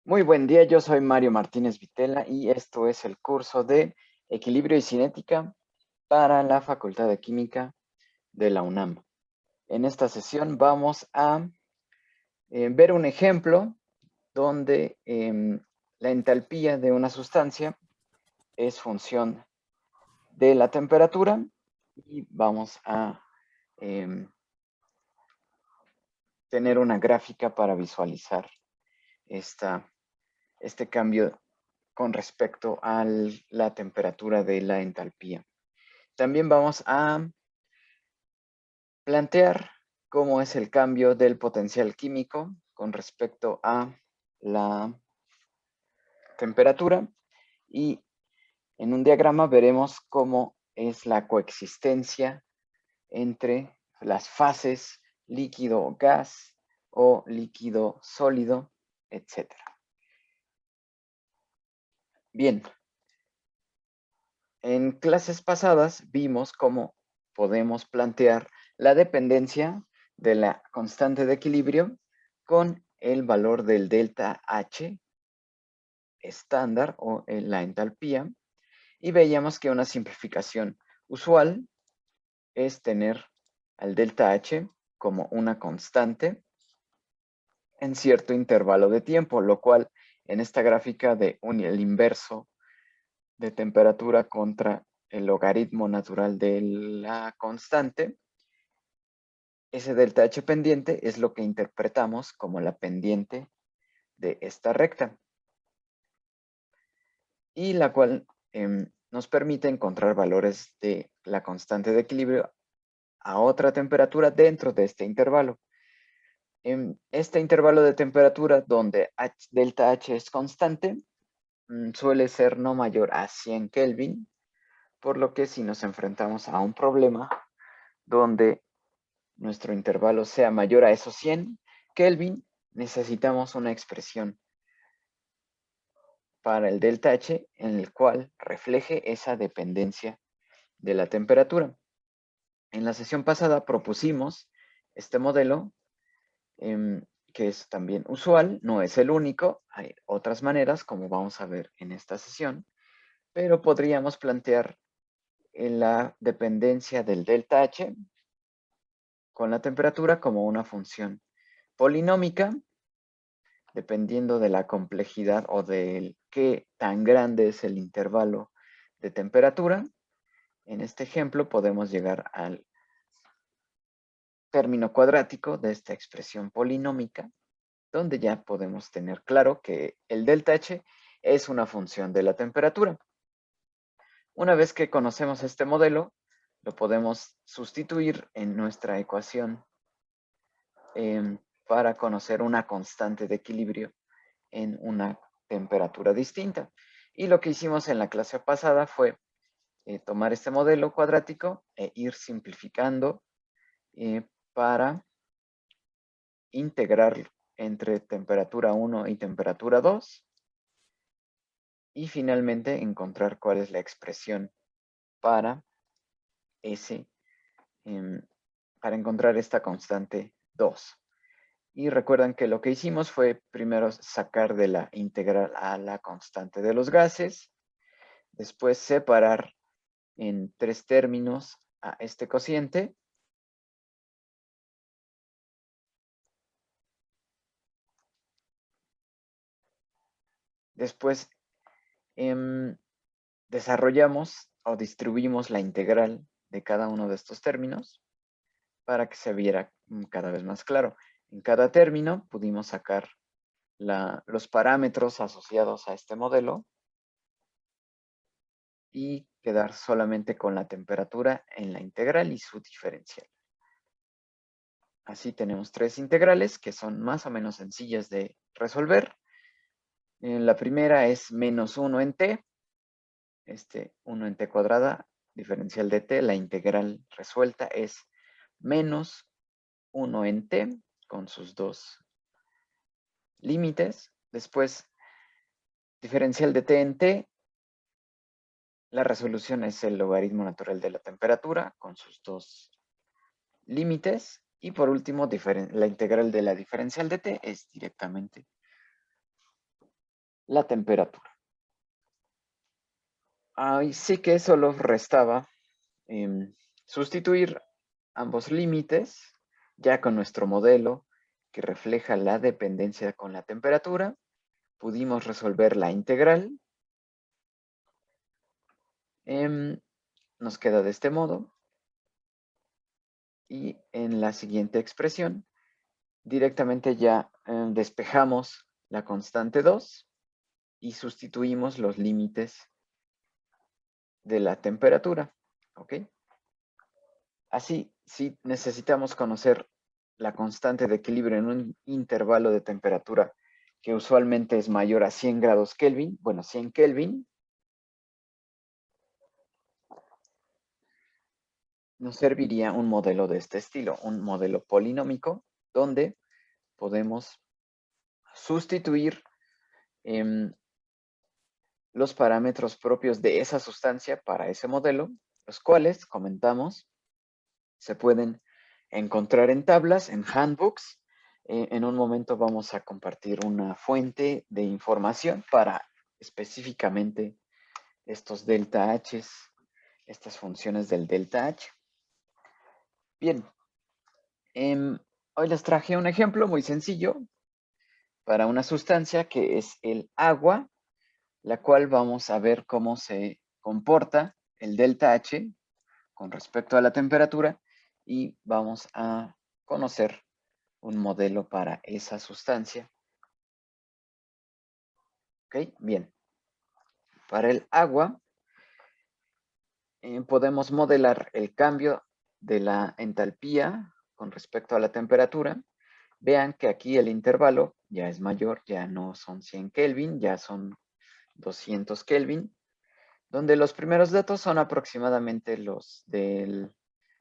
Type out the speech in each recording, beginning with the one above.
Muy buen día, yo soy Mario Martínez Vitela y esto es el curso de Equilibrio y Cinética para la Facultad de Química de la UNAM. En esta sesión vamos a ver un ejemplo donde la entalpía de una sustancia es función de la temperatura y vamos a em, tener una gráfica para visualizar este cambio con respecto a la temperatura de la entalpía. También vamos a plantear cómo es el cambio del potencial químico con respecto a la temperatura y en un diagrama veremos cómo es la coexistencia entre las fases líquido-gas o líquido-sólido, etc. Bien, en clases pasadas vimos cómo podemos plantear la dependencia de la constante de equilibrio con el valor del delta H estándar o en la entalpía y veíamos que una simplificación usual es tener al delta H como una constante en cierto intervalo de tiempo, lo cual en esta gráfica de el inverso de temperatura contra el logaritmo natural de la constante, ese delta H pendiente es lo que interpretamos como la pendiente de esta recta y la cual nos permite encontrar valores de la constante de equilibrio a otra temperatura dentro de este intervalo. En este intervalo de temperatura donde delta H es constante, suele ser no mayor a 100 Kelvin, por lo que si nos enfrentamos a un problema donde nuestro intervalo sea mayor a esos 100 Kelvin, necesitamos una expresión para el delta H en el cual refleje esa dependencia de la temperatura. En la sesión pasada propusimos este modelo que es también usual, no es el único, hay otras maneras como vamos a ver en esta sesión, pero podríamos plantear la dependencia del delta H con la temperatura como una función polinómica, dependiendo de la complejidad o de qué tan grande es el intervalo de temperatura. En este ejemplo podemos llegar al término cuadrático de esta expresión polinómica, donde ya podemos tener claro que el delta H es una función de la temperatura. Una vez que conocemos este modelo, lo podemos sustituir en nuestra ecuación para conocer una constante de equilibrio en una temperatura distinta. Y lo que hicimos en la clase pasada fue tomar este modelo cuadrático e ir simplificando para integrar entre temperatura 1 y temperatura 2 y finalmente encontrar cuál es la expresión para ese, para encontrar esta constante 2. Y recuerdan que lo que hicimos fue primero sacar de la integral a la constante de los gases, después separar en 3 términos a este cociente, después desarrollamos o distribuimos la integral de cada uno de estos términos para que se viera cada vez más claro. En cada término pudimos sacar los parámetros asociados a este modelo y quedar solamente con la temperatura en la integral y su diferencial. Así tenemos 3 integrales que son más o menos sencillas de resolver. La primera es menos 1 en t, 1 en t cuadrada, diferencial de t, la integral resuelta es menos 1 en t con sus dos límites. Después, diferencial de t en t, la resolución es el logaritmo natural de la temperatura con sus dos límites. Y por último, la integral de la diferencial de t es directamente la temperatura. Ahí sí que solo restaba sustituir ambos límites ya con nuestro modelo que refleja la dependencia con la temperatura. Pudimos resolver la integral. Nos queda de este modo. Y en la siguiente expresión, directamente ya despejamos la constante 2 y sustituimos los límites de la temperatura. ¿Ok? Así, si necesitamos conocer la constante de equilibrio en un intervalo de temperatura que usualmente es mayor a 100 grados Kelvin, bueno, 100 Kelvin, nos serviría un modelo de este estilo, un modelo polinómico, donde podemos sustituir los parámetros propios de esa sustancia para ese modelo, los cuales, comentamos, se pueden encontrar en tablas, en handbooks. En un momento vamos a compartir una fuente de información para específicamente estos delta H's, estas funciones del delta H. Bien, hoy les traje un ejemplo muy sencillo para una sustancia que es el agua, la cual vamos a ver cómo se comporta el delta H con respecto a la temperatura y vamos a conocer un modelo para esa sustancia. ¿Ok? Bien. Para el agua, podemos modelar el cambio de la entalpía con respecto a la temperatura. Vean que aquí el intervalo ya es mayor, ya no son 100 Kelvin, ya son 200 Kelvin, donde los primeros datos son aproximadamente los del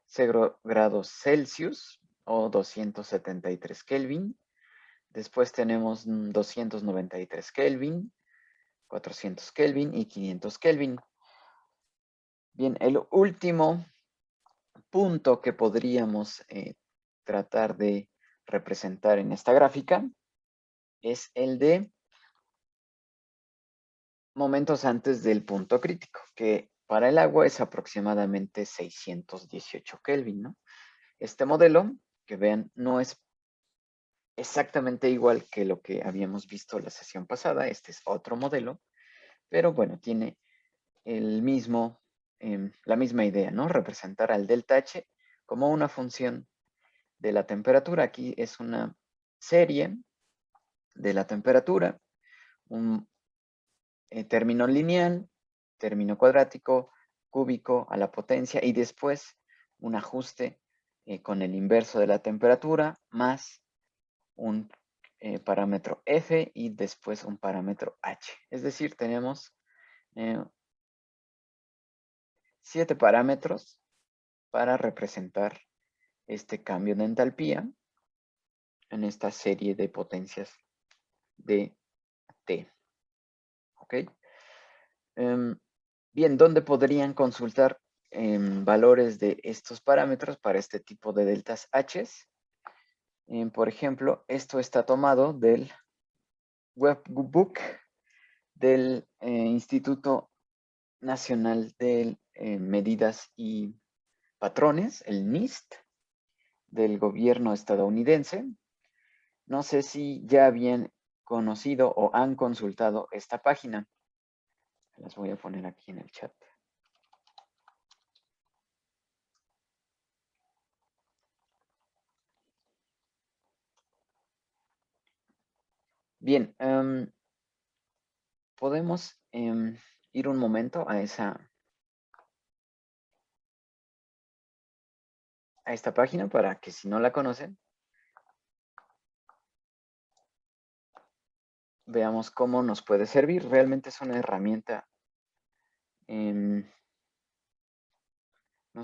0 grados Celsius o 273 Kelvin. Después tenemos 293 Kelvin, 400 Kelvin y 500 Kelvin. Bien, el último punto que podríamos tratar de representar en esta gráfica es el de momentos antes del punto crítico, que para el agua es aproximadamente 618 Kelvin, ¿no? Este modelo, que vean, no es exactamente igual que lo que habíamos visto la sesión pasada. Este es otro modelo, pero bueno, tiene el mismo, la misma idea, ¿no? Representar al delta H como una función de la temperatura. Aquí es una serie de la temperatura, un término lineal, término cuadrático, cúbico a la potencia y después un ajuste con el inverso de la temperatura más un parámetro F y después un parámetro H. Es decir, tenemos 7 parámetros para representar este cambio de entalpía en esta serie de potencias de T. ¿Ok? Bien, ¿dónde podrían consultar valores de estos parámetros para este tipo de deltas H? Por ejemplo, esto está tomado del webbook del Instituto Nacional de Medidas y Patrones, el NIST, del gobierno estadounidense. No sé si ya habían conocido o han consultado esta página. Las voy a poner aquí en el chat. Bien, podemos ir un momento a esta página para que si no la conocen, veamos cómo nos puede servir. Realmente es una herramienta, no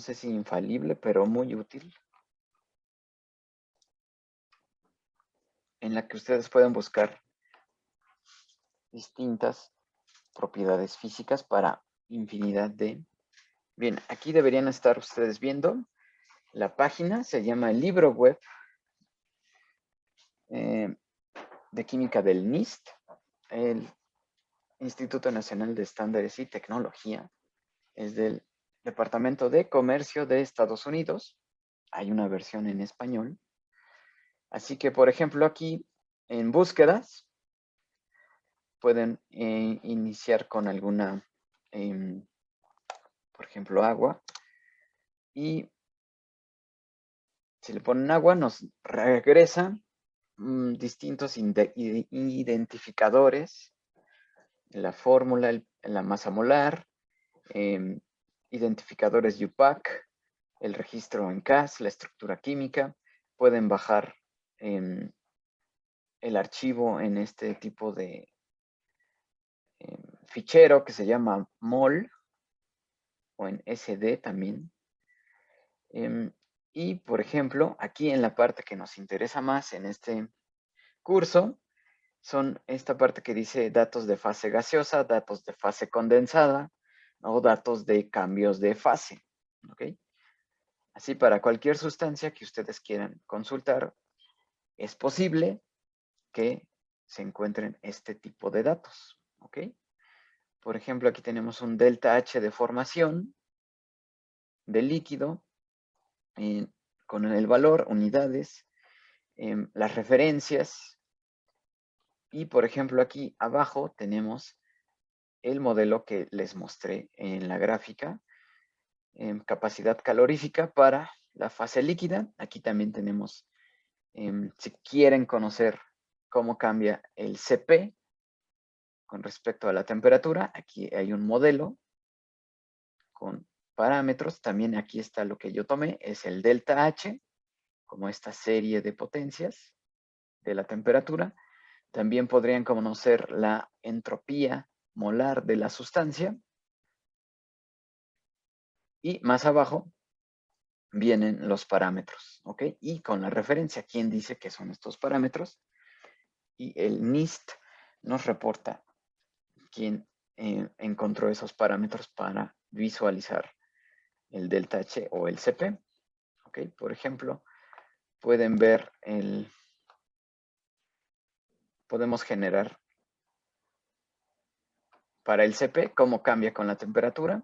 sé si infalible, pero muy útil, en la que ustedes pueden buscar distintas propiedades físicas para infinidad de... Bien, aquí deberían estar ustedes viendo la página, se llama el libro web de química del NIST. Instituto Nacional de Estándares y Tecnología. Es del Departamento de Comercio de Estados Unidos. Hay una versión en español. Así que, por ejemplo, aquí en búsquedas, pueden iniciar con alguna, por ejemplo, agua. Y si le ponen agua, nos regresa distintos identificadores, la fórmula, la masa molar, identificadores UPAC, el registro en CAS, la estructura química. Pueden bajar el archivo en este tipo de fichero que se llama MOL o en SD también. Y, por ejemplo, aquí en la parte que nos interesa más en este curso, son esta parte que dice datos de fase gaseosa, datos de fase condensada o datos de cambios de fase. ¿Ok? Así, para cualquier sustancia que ustedes quieran consultar, es posible que se encuentren este tipo de datos. ¿Ok? Por ejemplo, aquí tenemos un delta H de formación de líquido con el valor, unidades, las referencias. Y, por ejemplo, aquí abajo tenemos el modelo que les mostré en la gráfica, capacidad calorífica para la fase líquida. Aquí también tenemos, si quieren conocer cómo cambia el CP con respecto a la temperatura, aquí hay un modelo con parámetros. También aquí está lo que yo tomé, es el delta H, como esta serie de potencias de la temperatura. También podrían conocer la entropía molar de la sustancia. Y más abajo vienen los parámetros, ¿ok? Y con la referencia, ¿quién dice que son estos parámetros? Y el NIST nos reporta quién encontró esos parámetros para visualizar el delta H o el CP, ¿ok? Por ejemplo, pueden ver podemos generar para el CP cómo cambia con la temperatura.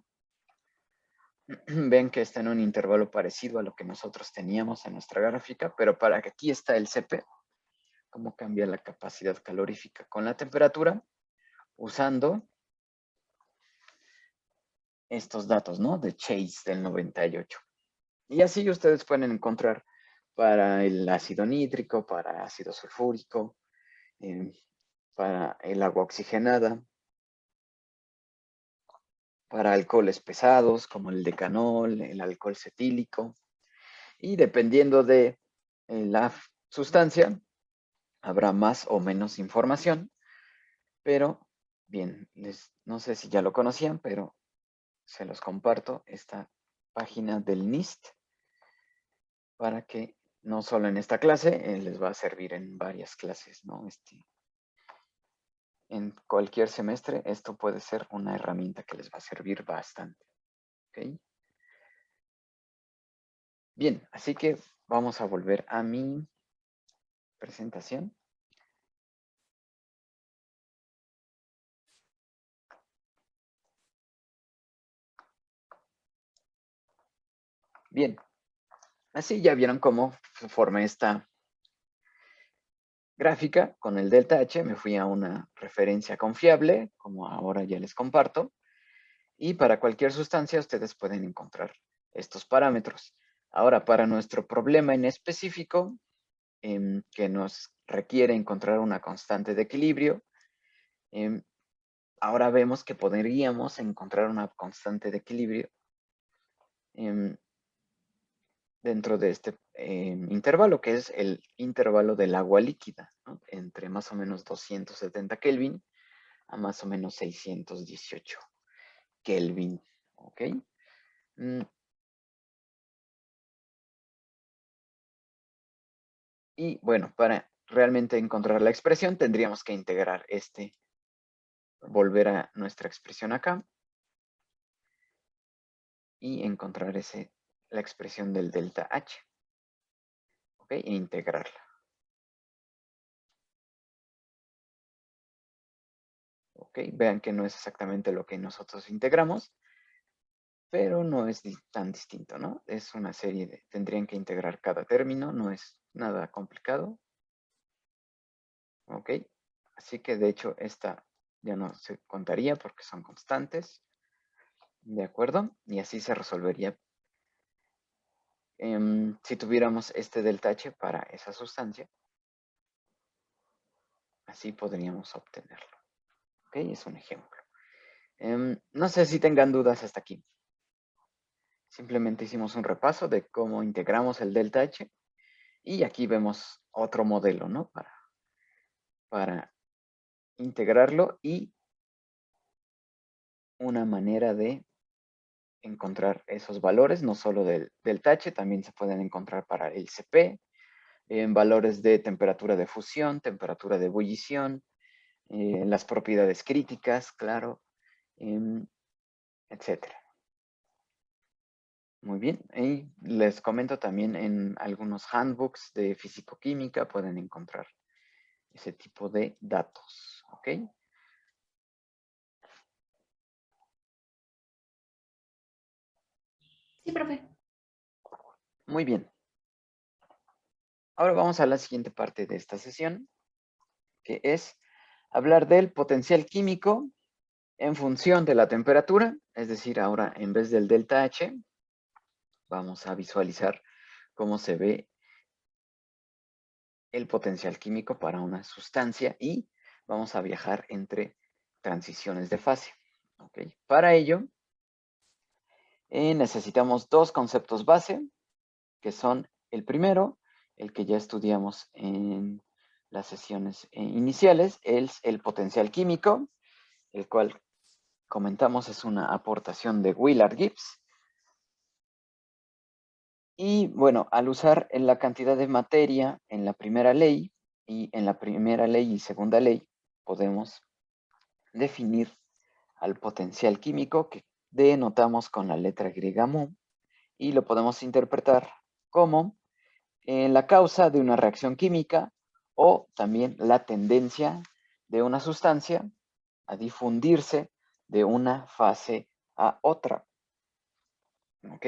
Ven que está en un intervalo parecido a lo que nosotros teníamos en nuestra gráfica, pero para que aquí está el CP, cómo cambia la capacidad calorífica con la temperatura, usando estos datos, ¿no? De Chase del 98. Y así ustedes pueden encontrar para el ácido nítrico, para ácido sulfúrico, para el agua oxigenada, para alcoholes pesados como el decanol, el alcohol cetílico. Y dependiendo de la sustancia, habrá más o menos información. Pero, bien, no sé si ya lo conocían, pero se los comparto esta página del NIST para que no solo en esta clase, les va a servir en varias clases, ¿no? En cualquier semestre esto puede ser una herramienta que les va a servir bastante. ¿Ok? Bien, así que vamos a volver a mi presentación. Bien, así ya vieron cómo se forma esta gráfica con el delta H. Me fui a una referencia confiable, como ahora ya les comparto. Y para cualquier sustancia ustedes pueden encontrar estos parámetros. Ahora, para nuestro problema en específico, que nos requiere encontrar una constante de equilibrio, ahora vemos que podríamos encontrar una constante de equilibrio dentro de este intervalo, que es el intervalo del agua líquida, ¿no? Entre más o menos 270 Kelvin a más o menos 618 Kelvin. ¿Ok? Y bueno, para realmente encontrar la expresión tendríamos que integrar volver a nuestra expresión acá y encontrar la expresión del delta H. ¿Ok? E integrarla. ¿Ok? Vean que no es exactamente lo que nosotros integramos, pero no es tan distinto, ¿no? Es una serie de, tendrían que integrar cada término, no es nada complicado. ¿Ok? Así que de hecho esta ya no se contaría porque son constantes. ¿De acuerdo? Y así se resolvería si tuviéramos este delta H para esa sustancia. Así podríamos obtenerlo. ¿Ok? Es un ejemplo. No sé si tengan dudas hasta aquí. Simplemente hicimos un repaso de cómo integramos el delta H. Y aquí vemos otro modelo, ¿no? Para integrarlo y una manera de encontrar esos valores, no solo del delta H, también se pueden encontrar para el CP, en valores de temperatura de fusión, temperatura de ebullición, las propiedades críticas, claro, etcétera. Muy bien, y les comento también en algunos handbooks de físico-química pueden encontrar ese tipo de datos, ¿ok? Sí, profe. Muy bien. Ahora vamos a la siguiente parte de esta sesión, que es hablar del potencial químico en función de la temperatura, es decir, ahora en vez del delta H, vamos a visualizar cómo se ve el potencial químico para una sustancia y vamos a viajar entre transiciones de fase. ¿Okay? Para ello, necesitamos dos conceptos base, que son el primero, el que ya estudiamos en las sesiones iniciales, es el potencial químico, el cual comentamos es una aportación de Willard Gibbs. Y bueno, al usar en la cantidad de materia en la primera ley y en la primera ley y segunda ley, podemos definir al potencial químico que denotamos con la letra griega mu y lo podemos interpretar como la causa de una reacción química o también la tendencia de una sustancia a difundirse de una fase a otra. ¿Ok?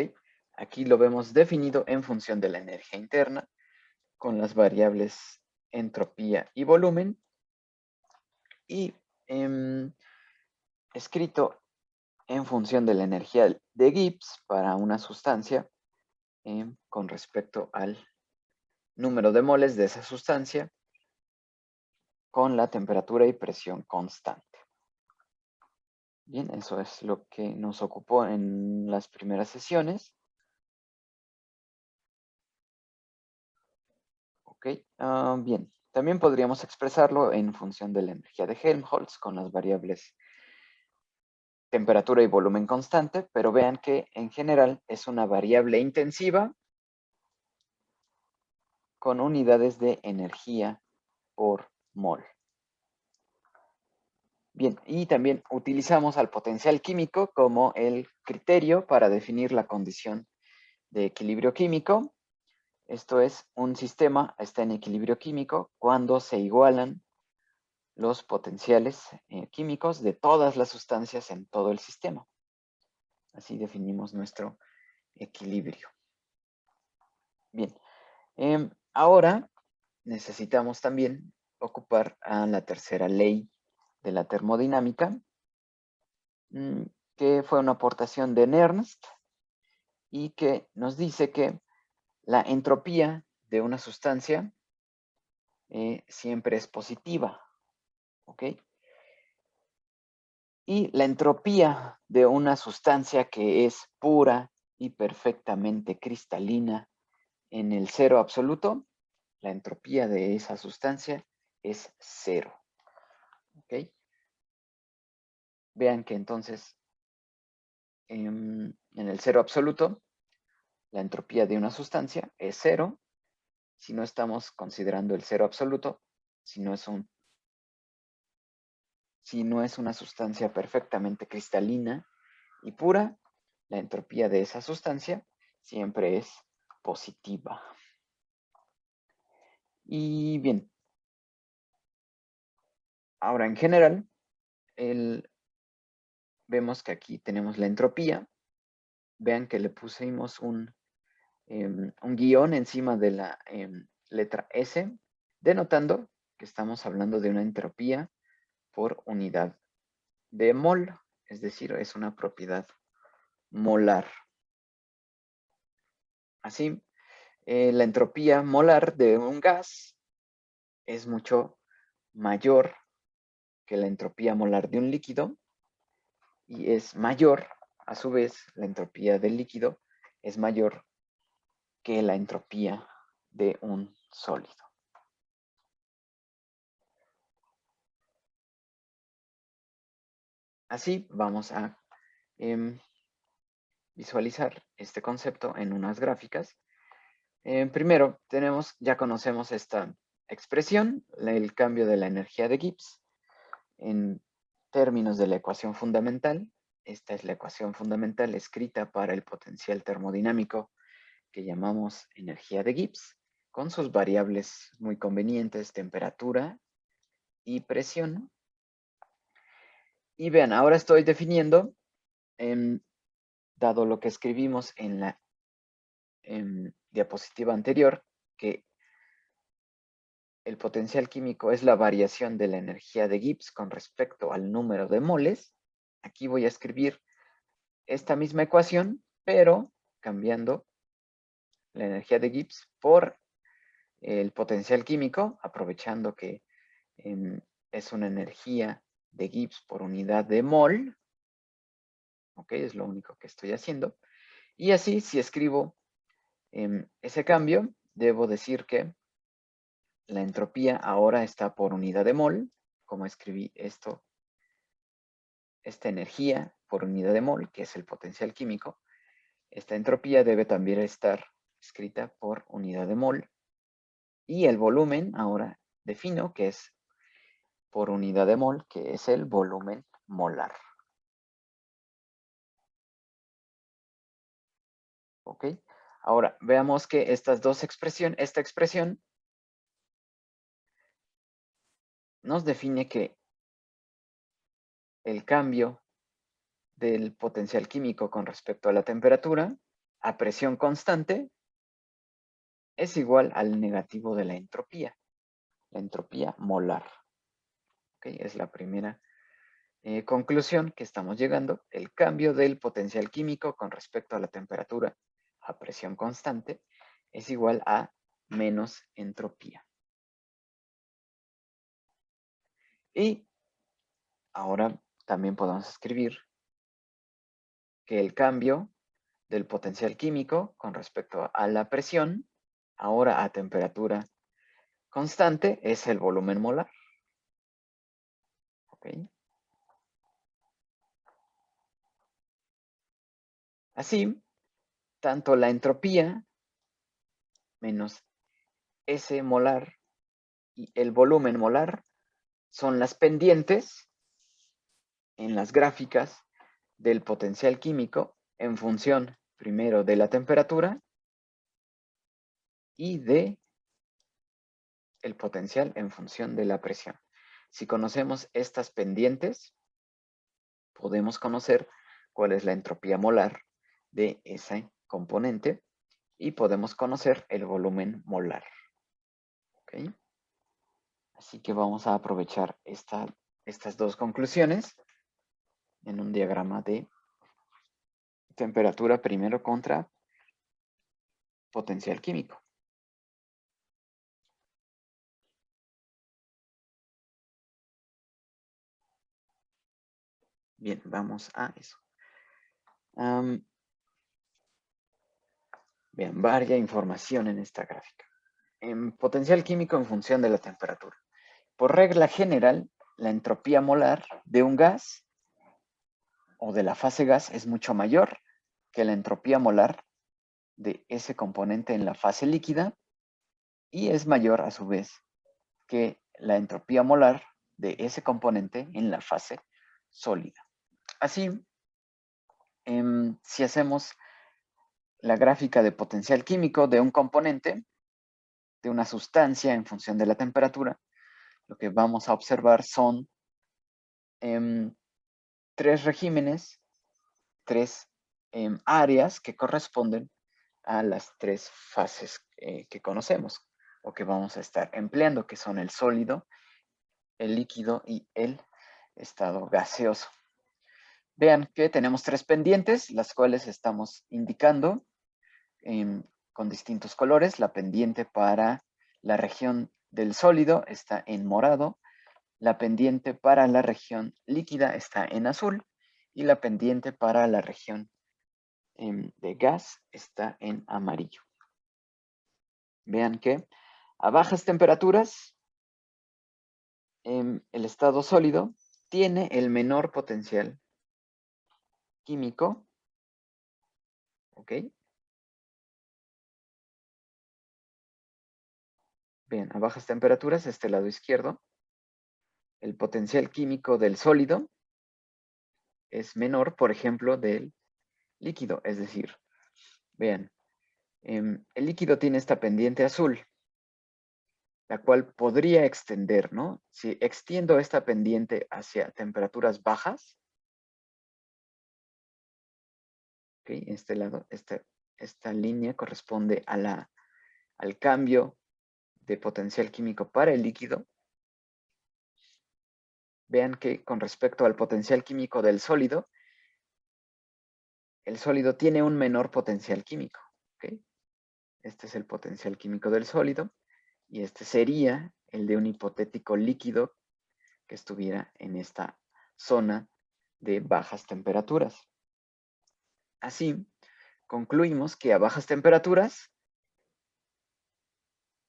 Aquí lo vemos definido en función de la energía interna con las variables entropía y volumen y escrito en función de la energía de Gibbs para una sustancia con respecto al número de moles de esa sustancia con la temperatura y presión constante. Bien, eso es lo que nos ocupó en las primeras sesiones. Ok, bien. También podríamos expresarlo en función de la energía de Helmholtz con las variables temperatura y volumen constante, pero vean que en general es una variable intensiva con unidades de energía por mol. Bien, y también utilizamos al potencial químico como el criterio para definir la condición de equilibrio químico. Esto es, un sistema está en equilibrio químico cuando se igualan los potenciales químicos de todas las sustancias en todo el sistema. Así definimos nuestro equilibrio. Bien, ahora necesitamos también ocupar a la tercera ley de la termodinámica, que fue una aportación de Nernst y que nos dice que la entropía de una sustancia siempre es positiva, ¿ok? Y la entropía de una sustancia que es pura y perfectamente cristalina en el cero absoluto, la entropía de esa sustancia es cero, ¿ok? Vean que entonces en el cero absoluto, la entropía de una sustancia es cero si no estamos considerando el cero absoluto, si no es una sustancia perfectamente cristalina y pura, la entropía de esa sustancia siempre es positiva. Y bien, ahora en general, vemos que aquí tenemos la entropía. Vean que le pusimos un guión encima de la letra S, denotando que estamos hablando de una entropía por unidad de mol, es decir, es una propiedad molar. Así, la entropía molar de un gas es mucho mayor que la entropía molar de un líquido y es mayor, a su vez, la entropía del líquido es mayor que la entropía de un sólido. Así vamos a visualizar este concepto en unas gráficas. Primero, ya conocemos esta expresión, el cambio de la energía de Gibbs en términos de la ecuación fundamental. Esta es la ecuación fundamental escrita para el potencial termodinámico que llamamos energía de Gibbs, con sus variables muy convenientes, temperatura y presión. Y vean, ahora estoy definiendo, dado lo que escribimos en la diapositiva anterior, que el potencial químico es la variación de la energía de Gibbs con respecto al número de moles. Aquí voy a escribir esta misma ecuación, pero cambiando la energía de Gibbs por el potencial químico, aprovechando que es una energía de Gibbs por unidad de mol. Ok, es lo único que estoy haciendo. Y así, si escribo ese cambio, debo decir que la entropía ahora está por unidad de mol, como escribí esta energía por unidad de mol, que es el potencial químico. Esta entropía debe también estar escrita por unidad de mol. Y el volumen, ahora defino que es por unidad de mol, que es el volumen molar. ¿Ok? Ahora, veamos que esta expresión nos define que el cambio del potencial químico con respecto a la temperatura a presión constante es igual al negativo de la entropía molar. ¿Ok? Es la primera conclusión que estamos llegando. El cambio del potencial químico con respecto a la temperatura a presión constante es igual a menos entropía. Y ahora también podemos escribir que el cambio del potencial químico con respecto a la presión, ahora a temperatura constante, es el volumen molar. ¿Ok? Así, tanto la entropía menos S molar y el volumen molar son las pendientes en las gráficas del potencial químico en función primero de la temperatura y de el potencial en función de la presión. Si conocemos estas pendientes, podemos conocer cuál es la entropía molar de ese componente y podemos conocer el volumen molar. ¿Okay? Así que vamos a aprovechar estas dos conclusiones en un diagrama de temperatura primero contra potencial químico. Bien, vamos a eso. Bien, varia información en esta gráfica. En potencial químico en función de la temperatura. Por regla general, la entropía molar de un gas o de la fase gas es mucho mayor que la entropía molar de ese componente en la fase líquida y es mayor a su vez que la entropía molar de ese componente en la fase sólida. Así, si hacemos la gráfica de potencial químico de un componente, de una sustancia en función de la temperatura, lo que vamos a observar son tres regímenes, tres áreas que corresponden a las tres fases que conocemos o que vamos a estar empleando, que son el sólido, el líquido y el estado gaseoso. Vean que tenemos tres pendientes, las cuales estamos indicando con distintos colores. La pendiente para la región del sólido está en morado, la pendiente para la región líquida está en azul y la pendiente para la región de gas está en amarillo. Vean que a bajas temperaturas el estado sólido tiene el menor potencial químico, ¿ok? Bien, a bajas temperaturas, este lado izquierdo, el potencial químico del sólido es menor, por ejemplo, del líquido. Es decir, vean, el líquido tiene esta pendiente azul, la cual podría extender, ¿no? Si extiendo esta pendiente hacia temperaturas bajas, ¿ok? Este lado, esta línea corresponde a al cambio de potencial químico para el líquido. Vean que con respecto al potencial químico del sólido, el sólido tiene un menor potencial químico, ¿ok? Este es el potencial químico del sólido y este sería el de un hipotético líquido que estuviera en esta zona de bajas temperaturas. Así, concluimos que a bajas temperaturas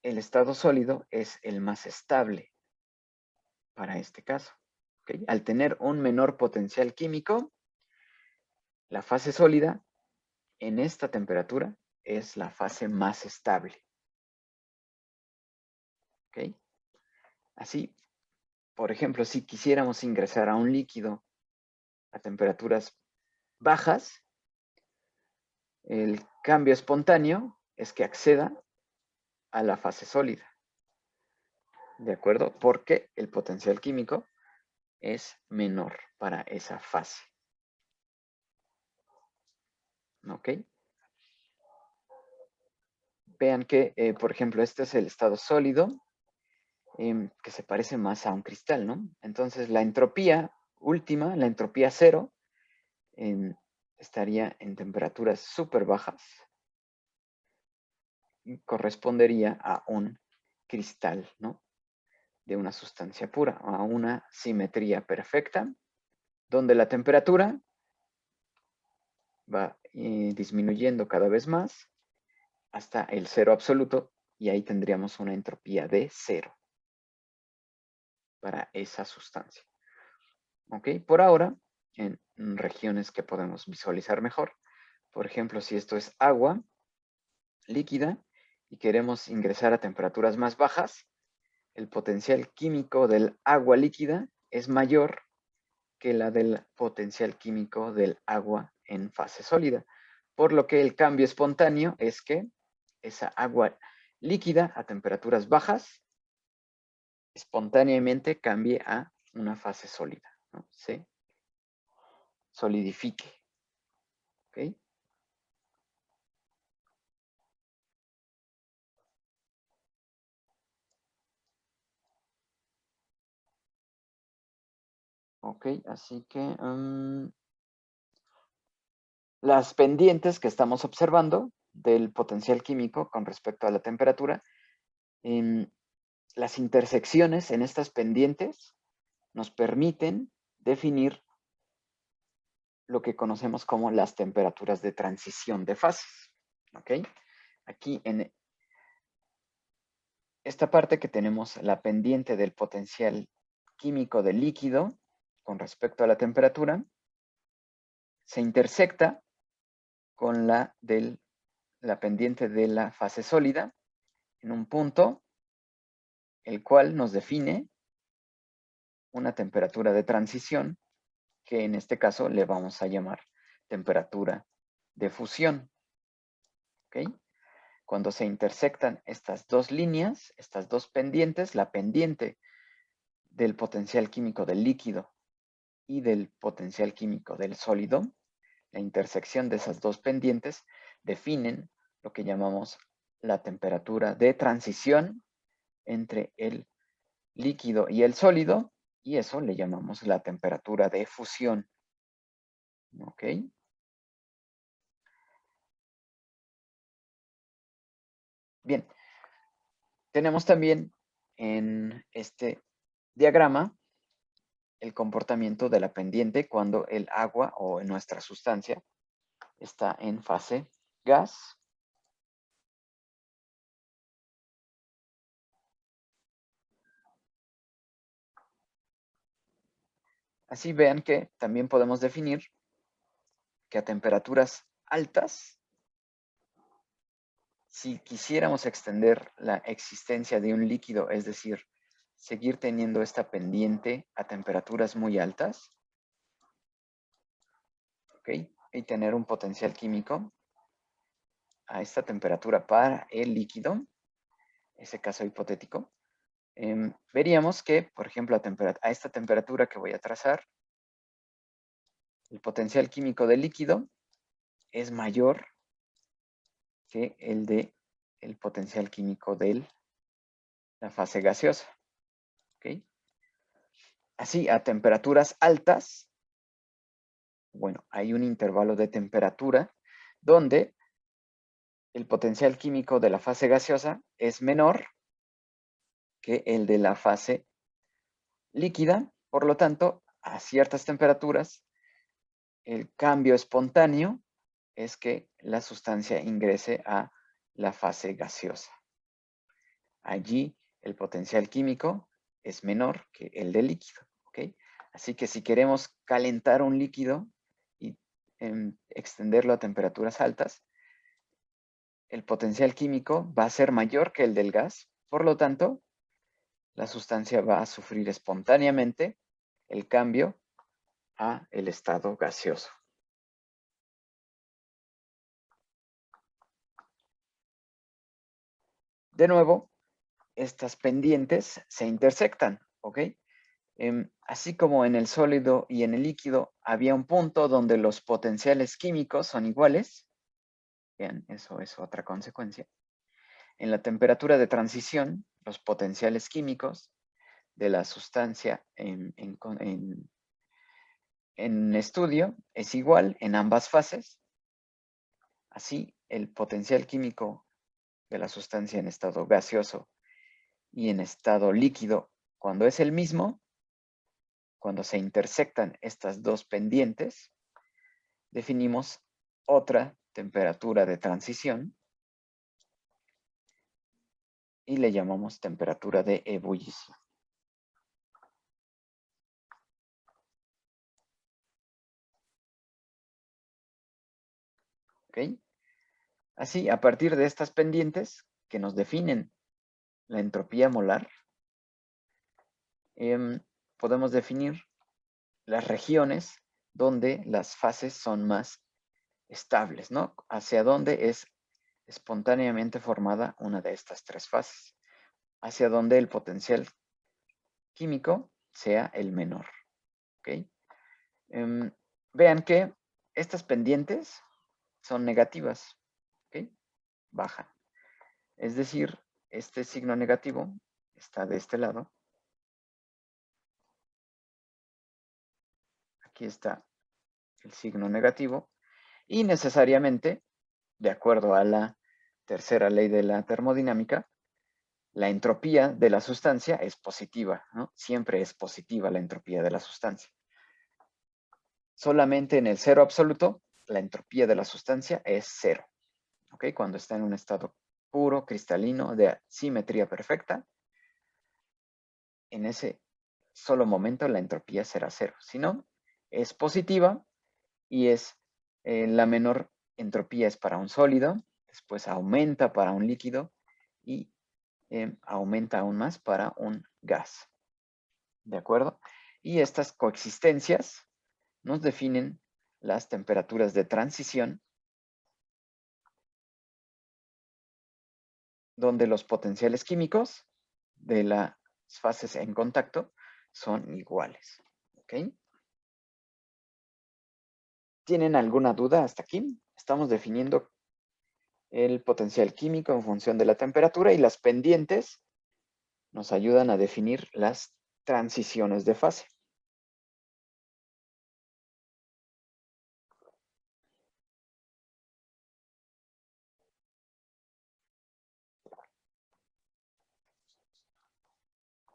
el estado sólido es el más estable para este caso. ¿Okay? Al tener un menor potencial químico, la fase sólida en esta temperatura es la fase más estable. ¿Okay? Así, por ejemplo, si quisiéramos ingresar a un líquido a temperaturas bajas, el cambio espontáneo es que acceda a la fase sólida. ¿De acuerdo? Porque el potencial químico es menor para esa fase. ¿Ok? Vean que, por ejemplo, este es el estado sólido, que se parece más a un cristal, ¿no? Entonces, la entropía última, la entropía cero, estaría en temperaturas súper bajas y correspondería a un cristal, ¿no? De una sustancia pura, a una simetría perfecta, donde la temperatura va disminuyendo cada vez más hasta el cero absoluto y ahí tendríamos una entropía de cero para esa sustancia. ¿Ok? Por ahora, en regiones que podemos visualizar mejor, por ejemplo, si esto es agua líquida y queremos ingresar a temperaturas más bajas, el potencial químico del agua líquida es mayor que la del potencial químico del agua en fase sólida. Por lo que el cambio espontáneo es que esa agua líquida a temperaturas bajas espontáneamente cambie a una fase sólida, ¿no? Se solidifique. ¿Ok? Ok, así que las pendientes que estamos observando del potencial químico con respecto a la temperatura, las intersecciones en estas pendientes nos permiten definir lo que conocemos como las temperaturas de transición de fases. ¿Ok? Aquí en esta parte que tenemos la pendiente del potencial químico del líquido con respecto a la temperatura, se intersecta con la pendiente de la fase sólida en un punto el cual nos define una temperatura de transición que en este caso le vamos a llamar temperatura de fusión. ¿Ok? Cuando se intersectan estas dos líneas, estas dos pendientes, la pendiente del potencial químico del líquido y del potencial químico del sólido, la intersección de esas dos pendientes definen lo que llamamos la temperatura de transición entre el líquido y el sólido, y eso le llamamos la temperatura de fusión. ¿Ok? Bien, tenemos también en este diagrama el comportamiento de la pendiente cuando el agua o nuestra sustancia está en fase gas. Así vean que también podemos definir que a temperaturas altas, si quisiéramos extender la existencia de un líquido, es decir, seguir teniendo esta pendiente a temperaturas muy altas, ¿ok? Y tener un potencial químico a esta temperatura para el líquido, ese caso hipotético, veríamos que, por ejemplo, a esta temperatura que voy a trazar, el potencial químico del líquido es mayor que el de el potencial químico de la fase gaseosa. ¿Ok? Así, a temperaturas altas, bueno, hay un intervalo de temperatura donde el potencial químico de la fase gaseosa es menor que el de la fase líquida. Por lo tanto, a ciertas temperaturas, el cambio espontáneo es que la sustancia ingrese a la fase gaseosa. Allí el potencial químico es menor que el del líquido. ¿Ok? Así que si queremos calentar un líquido y extenderlo a temperaturas altas, el potencial químico va a ser mayor que el del gas. Por lo tanto, la sustancia va a sufrir espontáneamente el cambio a el estado gaseoso. De nuevo, estas pendientes se intersectan, ¿ok? Así como en el sólido y en el líquido había un punto donde los potenciales químicos son iguales, vean, eso es otra consecuencia. En la temperatura de transición, los potenciales químicos de la sustancia en estudio es igual en ambas fases. Así, el potencial químico de la sustancia en estado gaseoso y en estado líquido, cuando es el mismo, cuando se intersectan estas dos pendientes, definimos otra temperatura de transición y le llamamos temperatura de ebullición. ¿Ok? Así, a partir de estas pendientes que nos definen la entropía molar, podemos definir las regiones donde las fases son más estables, ¿no? Hacia dónde es espontáneamente formada una de estas tres fases, hacia donde el potencial químico sea el menor, ¿ok? Vean que estas pendientes son negativas, ¿ok? Bajan. Es decir, este signo negativo está de este lado. Aquí está el signo negativo. Y necesariamente, de acuerdo a la tercera ley de la termodinámica, la entropía de la sustancia es positiva, ¿no? Siempre es positiva la entropía de la sustancia. Solamente en el cero absoluto, la entropía de la sustancia es cero. ¿Ok? Cuando está en un estado puro, cristalino, de simetría perfecta, en ese solo momento la entropía será cero. Si no, es positiva y es la menor entropía es para un sólido, después aumenta para un líquido y aumenta aún más para un gas. ¿De acuerdo? Y estas coexistencias nos definen las temperaturas de transición, donde los potenciales químicos de las fases en contacto son iguales. ¿Ok? ¿Tienen alguna duda hasta aquí? Estamos definiendo el potencial químico en función de la temperatura y las pendientes nos ayudan a definir las transiciones de fase.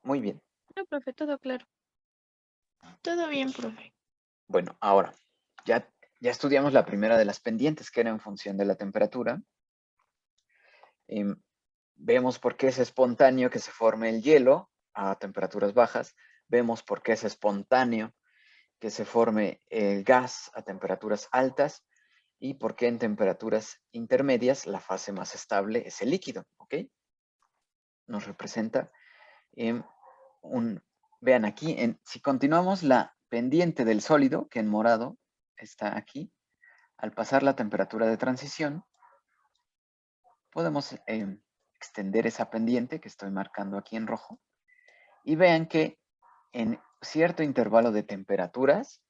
Muy bien. No, profe, todo claro. Todo bien, profe. Bueno, ahora, ya estudiamos la primera de las pendientes, que era en función de la temperatura. Vemos por qué es espontáneo que se forme el hielo a temperaturas bajas. Vemos por qué es espontáneo que se forme el gas a temperaturas altas y por qué en temperaturas intermedias la fase más estable es el líquido, ¿ok? Nos representa vean aquí, si continuamos la pendiente del sólido, que en morado está aquí, al pasar la temperatura de transición, podemos extender esa pendiente que estoy marcando aquí en rojo y vean que en cierto intervalo de temperaturas,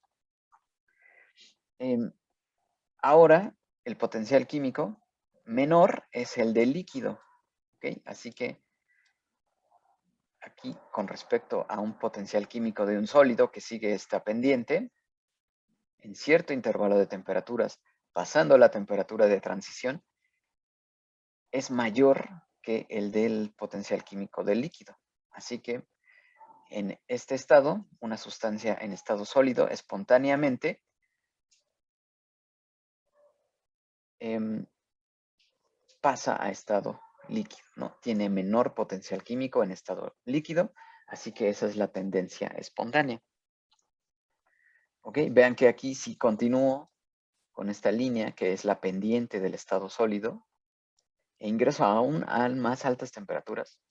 ahora el potencial químico menor es el del líquido, ¿ok? Así que aquí con respecto a un potencial químico de un sólido que sigue esta pendiente, en cierto intervalo de temperaturas, pasando la temperatura de transición, es mayor que el del potencial químico del líquido. Así que en este estado, una sustancia en estado sólido espontáneamente pasa a estado líquido, ¿no? Tiene menor potencial químico en estado líquido, así que esa es la tendencia espontánea. ¿Ok? Vean que aquí si continúo con esta línea, que es la pendiente del estado sólido, e ingreso aún a más altas temperaturas,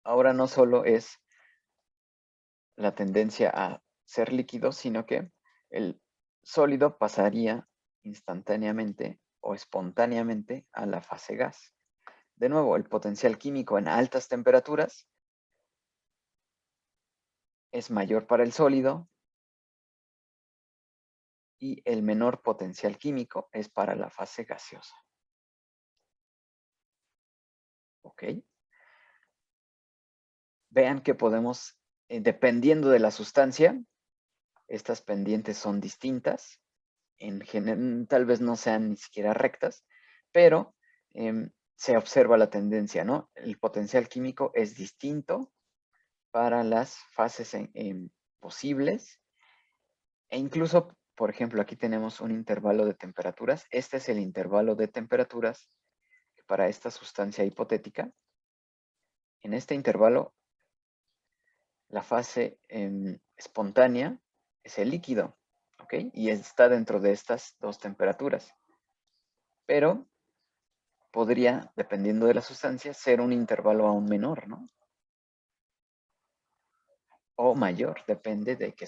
ahora no solo es la tendencia a ser líquido, sino que el sólido pasaría instantáneamente o espontáneamente a la fase gas. De nuevo, el potencial químico en altas temperaturas es mayor para el sólido y el menor potencial químico es para la fase gaseosa. ¿Ok? Vean que podemos, dependiendo de la sustancia, estas pendientes son distintas. En general, tal vez no sean ni siquiera rectas, pero se observa la tendencia, ¿no? El potencial químico es distinto para las fases posibles e incluso, por ejemplo, aquí tenemos un intervalo de temperaturas. Este es el intervalo de temperaturas para esta sustancia hipotética. En este intervalo, la fase espontánea es el líquido, ¿ok? Y está dentro de estas dos temperaturas. Pero podría, dependiendo de la sustancia, ser un intervalo aún menor, ¿no? O mayor, depende de qué